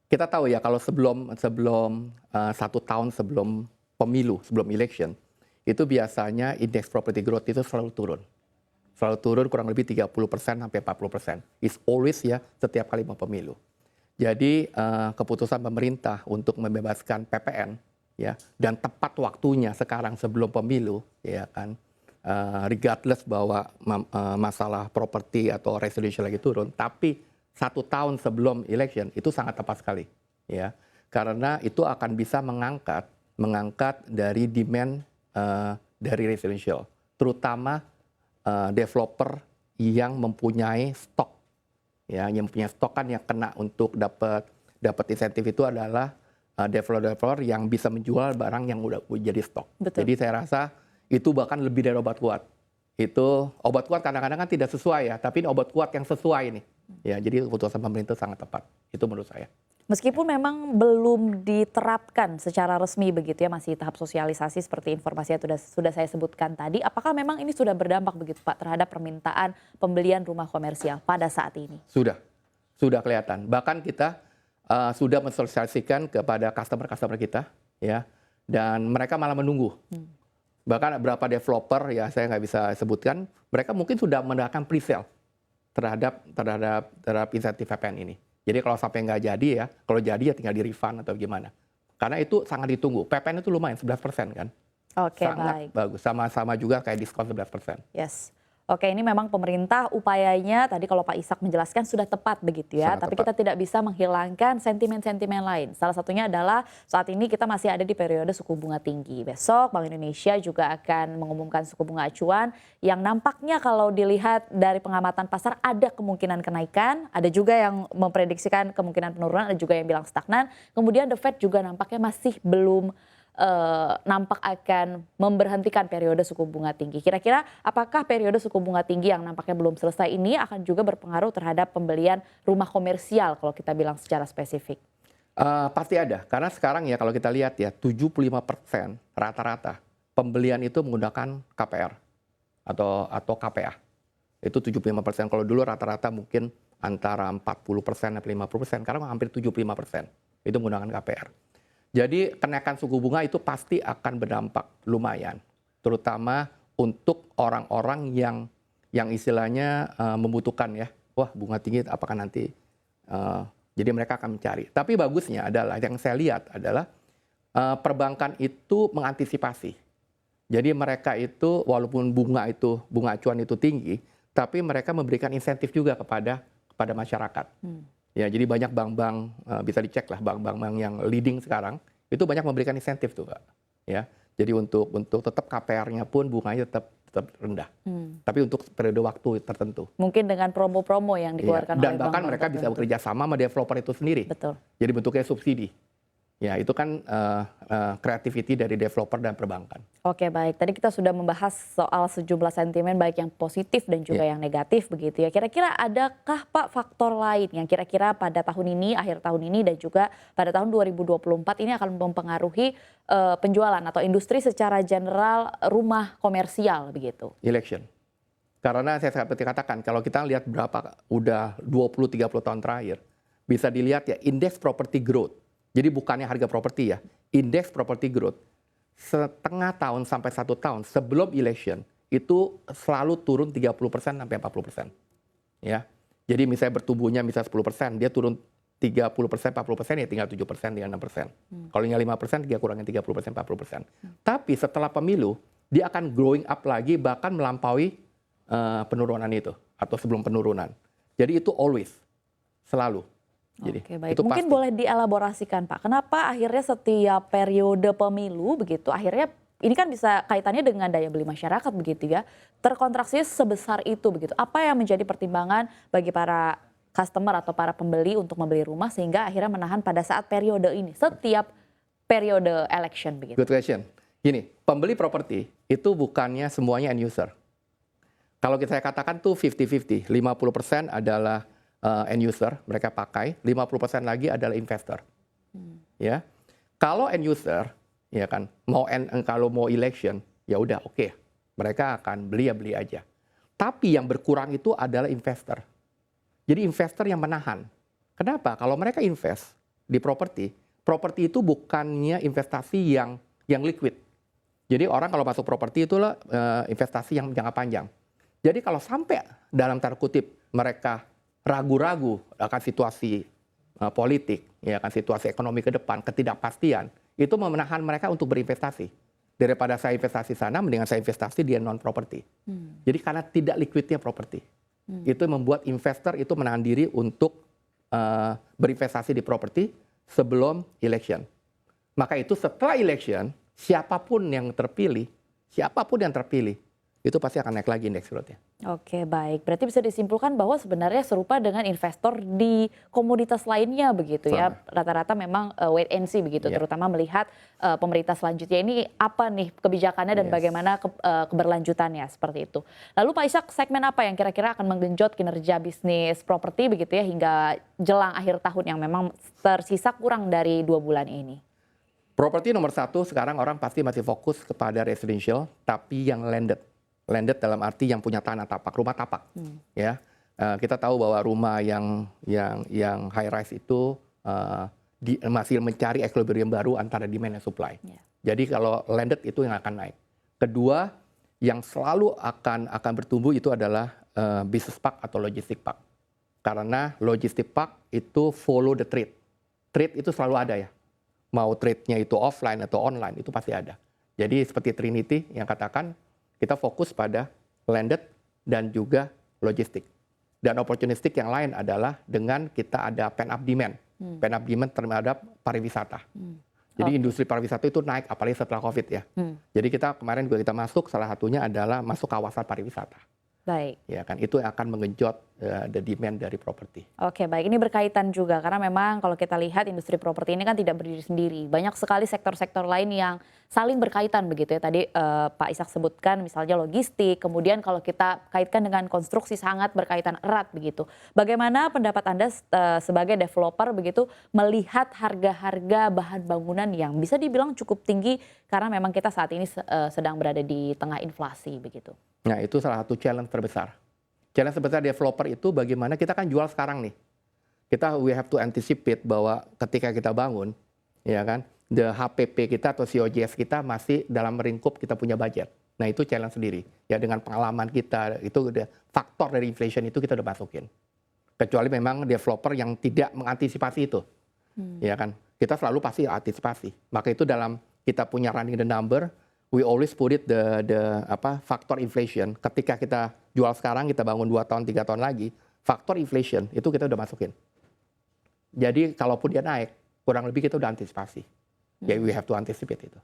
kita tahu ya kalau sebelum sebelum 1 tahun sebelum pemilu, sebelum election, itu biasanya indeks property growth itu selalu turun. Selalu turun kurang lebih 30% sampai 40%. It's always ya setiap kali mau pemilu. Jadi keputusan pemerintah untuk membebaskan PPN ya dan tepat waktunya sekarang sebelum pemilu ya kan, regardless bahwa masalah properti atau residential lagi turun, tapi 1 tahun sebelum election itu sangat tepat sekali ya, karena itu akan bisa mengangkat dari demand dari residential, terutama developer yang mempunyai stok ya, yang mempunyai stok kan yang kena untuk dapat insentif itu adalah developer yang bisa menjual barang yang udah jadi stok. Betul. Jadi saya rasa itu bahkan lebih dari obat kuat. Itu obat kuat kadang-kadang kan tidak sesuai ya, tapi ini obat kuat yang sesuai nih. Ya, jadi keputusan pemerintah sangat tepat. Itu menurut saya. Meskipun memang belum diterapkan secara resmi begitu ya, masih tahap sosialisasi seperti informasi yang sudah saya sebutkan tadi, apakah memang ini sudah berdampak begitu Pak terhadap permintaan pembelian rumah komersial pada saat ini? Sudah kelihatan. Bahkan kita sudah mensosialisasikan kepada customer kita ya, dan mereka malah menunggu. Bahkan beberapa developer ya saya nggak bisa sebutkan, mereka mungkin sudah mendapatkan pre-sale terhadap insentif PPN ini. Jadi kalau sampai nggak jadi ya, kalau jadi ya tinggal di refund atau gimana. Karena itu sangat ditunggu. PPN itu lumayan 11% kan. Oke, sangat baik. bagus. Sama juga kayak diskon 11%. Yes. Oke, ini memang pemerintah upayanya tadi kalau Pak Ishak menjelaskan sudah tepat begitu ya. Sangat Tapi tepat. kita tidak bisa menghilangkan sentimen-sentimen lain. Salah satunya adalah saat ini kita masih ada di periode suku bunga tinggi. Besok Bank Indonesia juga akan mengumumkan suku bunga acuan yang nampaknya kalau dilihat dari pengamatan pasar ada kemungkinan kenaikan. Ada juga yang memprediksikan kemungkinan penurunan, ada juga yang bilang stagnan. Kemudian The Fed juga nampaknya masih belum nampak akan memberhentikan periode suku bunga tinggi. Kira-kira apakah periode suku bunga tinggi yang nampaknya belum selesai ini akan juga berpengaruh terhadap pembelian rumah komersial kalau kita bilang secara spesifik? Pasti ada, karena sekarang ya kalau kita lihat ya 75% rata-rata pembelian itu menggunakan KPR atau KPA. Itu 75%. Kalau dulu rata-rata mungkin antara 40% sampai 50%, sekarang hampir 75% itu menggunakan KPR. Jadi kenaikan suku bunga itu pasti akan berdampak lumayan, terutama untuk orang-orang yang istilahnya membutuhkan ya, wah bunga tinggi apakah nanti, jadi mereka akan mencari. Tapi bagusnya adalah yang saya lihat adalah perbankan itu mengantisipasi. Jadi mereka itu walaupun bunga acuan itu tinggi, tapi mereka memberikan insentif juga kepada masyarakat. Ya, jadi banyak bank-bank bisa dicek lah bank-bank yang leading sekarang itu banyak memberikan insentif tuh Pak. Ya, jadi untuk tetap KPR-nya pun bunganya tetap rendah. Tapi untuk periode waktu tertentu. Mungkin dengan promo-promo yang dikeluarkan oleh dan bahkan bank-bank mereka bisa tertentu. bekerja sama developer itu sendiri. Betul. Jadi bentuknya subsidi. Ya, itu kan creativity dari developer dan perbankan. Oke, baik. Tadi kita sudah membahas soal sejumlah sentimen baik yang positif dan juga yang negatif begitu ya. Kira-kira adakah Pak faktor lain yang kira-kira pada tahun ini, akhir tahun ini dan juga pada tahun 2024 ini akan mempengaruhi penjualan atau industri secara general rumah komersial begitu? Election. Karena saya seperti katakan, kalau kita lihat berapa udah 20-30 tahun terakhir, bisa dilihat ya indeks property growth. Jadi bukannya harga properti ya, indeks property growth setengah tahun sampai 1 tahun sebelum election itu selalu turun 30% sampai 40%. Ya. Jadi misalnya bertumbuhnya misalnya 10%, dia turun 30%, 40% ya tinggal 7%, tinggal 6%. Kalau tinggal 5%, dia kurangin 30%, 40%. Tapi setelah pemilu, dia akan growing up lagi bahkan melampaui penurunan itu atau sebelum penurunan. Jadi itu always, selalu. Jadi, oke, baik. itu Mungkin pasti. boleh dielaborasikan Pak, kenapa akhirnya setiap periode pemilu begitu, akhirnya ini kan bisa kaitannya dengan daya beli masyarakat begitu ya, terkontraksi sebesar itu begitu. Apa yang menjadi pertimbangan bagi para customer atau para pembeli untuk membeli rumah sehingga akhirnya menahan pada saat periode ini, setiap periode election begitu? Good question. Gini, pembeli properti itu bukannya semuanya end user. Kalau saya katakan tuh 50-50, 50% adalah end user, mereka pakai, 50% lagi adalah investor. Ya. Kalau end user, ya kan, kalau mau election, ya udah oke. Mereka akan beli ya beli aja. Tapi yang berkurang itu adalah investor. Jadi investor yang menahan. Kenapa? Kalau mereka invest, di properti, properti itu bukannya investasi yang liquid. Jadi orang kalau masuk properti itulah investasi yang jangka panjang. Jadi kalau sampai dalam tanda kutip mereka ragu-ragu akan situasi politik, ya akan situasi ekonomi ke depan, ketidakpastian, itu memenahan mereka untuk berinvestasi. Daripada saya investasi sana, mendingan saya investasi di non properti. Jadi karena tidak liquidnya properti, itu membuat investor itu menahan diri untuk berinvestasi di properti sebelum election. Maka itu setelah election, siapapun yang terpilih, itu pasti akan naik lagi indeks growth-nya. Oke, baik. Berarti bisa disimpulkan bahwa sebenarnya serupa dengan investor di komoditas lainnya begitu ya. Rata-rata memang wait and see begitu, terutama melihat pemerintah selanjutnya ini apa nih kebijakannya dan bagaimana keberlanjutannya seperti itu. Lalu Pak Ishak, segmen apa yang kira-kira akan menggenjot kinerja bisnis properti begitu ya hingga jelang akhir tahun yang memang tersisa kurang dari 2 bulan ini? Properti nomor 1 sekarang orang pasti masih fokus kepada residential, tapi yang landed. Landed dalam arti yang punya tanah tapak, rumah tapak. Ya, kita tahu bahwa rumah yang high rise itu masih mencari equilibrium baru antara demand dan supply. Jadi kalau landed itu yang akan naik. Kedua, yang selalu akan bertumbuh itu adalah business park atau logistic park. Karena logistic park itu follow the trade. Trade itu selalu ada ya. Mau trade-nya itu offline atau online itu pasti ada. Jadi seperti Trinity yang katakan, kita fokus pada landed dan juga logistik. Dan opportunistik yang lain adalah dengan kita ada pent-up demand. Pent-up demand terhadap pariwisata. Jadi industri pariwisata itu naik, apalagi setelah COVID ya. Jadi kita kemarin juga kita masuk, salah satunya adalah masuk kawasan pariwisata. Baik. Ya kan, itu yang akan menggenjot the demand dari properti. Oke, baik. Ini berkaitan juga karena memang kalau kita lihat industri properti ini kan tidak berdiri sendiri. Banyak sekali sektor-sektor lain yang saling berkaitan begitu ya. Tadi Pak Ishak sebutkan misalnya logistik, kemudian kalau kita kaitkan dengan konstruksi sangat berkaitan erat begitu. Bagaimana pendapat Anda sebagai developer begitu melihat harga-harga bahan bangunan yang bisa dibilang cukup tinggi karena memang kita saat ini sedang berada di tengah inflasi begitu. Nah, itu salah satu challenge terbesar. Challenge terbesar developer itu bagaimana kita kan jual sekarang nih. We have to anticipate bahwa ketika kita bangun, ya kan, the HPP kita atau COGS kita masih dalam lingkup kita punya budget. Nah, itu challenge sendiri. Ya dengan pengalaman kita, itu udah faktor dari inflation itu kita udah masukin. Kecuali memang developer yang tidak mengantisipasi itu. Ya kan, kita selalu pasti antisipasi. Maka itu dalam kita punya running the number, we always put it the faktor inflation. Ketika kita jual sekarang, kita bangun 2 tahun, 3 tahun lagi, faktor inflation itu kita udah masukin. Jadi kalaupun dia naik, kurang lebih kita udah antisipasi. Ya we have to anticipate itu.